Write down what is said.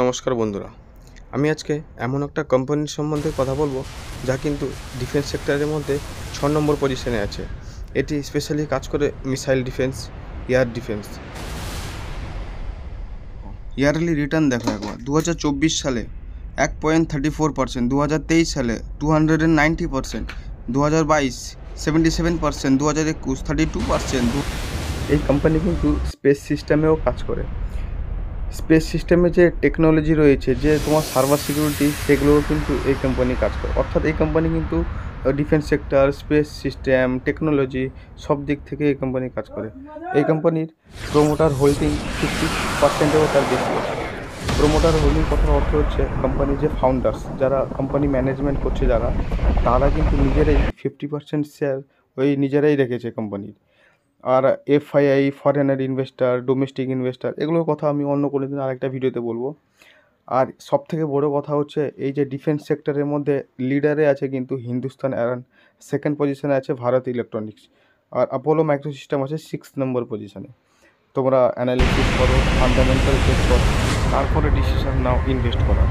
নমস্কার বন্ধুরা, আমি আজকে এমন একটা কোম্পানির সম্বন্ধে কথা বলবো যা কিন্তু ডিফেন্স সেক্টরের মধ্যে 6 নম্বর পজিশনে আছে। এটি স্পেশালি কাজ করে missile defence, air defence. Yearly return দেখো একবার, 2024 সালে 1.34%, 2023 সালে 290%, 2022 77%, 2021 32%। এই কোম্পানি কিন্তু স্পেস সিস্টেমেও কাজ করে। স্পেস সিস্টেমে যে টেকনোলজি রয়েছে, যে তোমার সার্ভার সিকিউরিটি, সেগুলোও কিন্তু এই কোম্পানি কাজ করে। অর্থাৎ এই কোম্পানি কিন্তু defence sector, space system, technology সব দিক থেকে এই কোম্পানি কাজ করে। এই কোম্পানির প্রোমোটার হোল্ডিং 50%-এও তার বেশি আছে। প্রোমোটার হোল্ডিং কথার অর্থ হচ্ছে কোম্পানির যে ফাউন্ডার্স, যারা কোম্পানি ম্যানেজমেন্ট করছে, তারা কিন্তু নিজেরাই 50% শেয়ার নিজেরাই রেখেছে কোম্পানির। আর FII, foreigner investor, domestic investor, এগুলোর কথা আমি অন্য কোনো দিন আরেকটা ভিডিওতে বলবো। আর সবথেকে বড় কথা হচ্ছে, এই যে ডিফেন্স সেক্টরের মধ্যে লিডারে আছে কিন্তু হিন্দুস্তান এয়ারলাইন্স, সেকেন্ড পজিশনে আছে ভারত ইলেকট্রনিক্স, আর অ্যাপোলো মাইক্রোসিস্টেম আছে 6 নম্বর পজিশনে। তোমরা অ্যানালিসিস করো, ফান্ডামেন্টাল চেক করো, তারপরে ডিসিশন নাও ইনভেস্ট করার।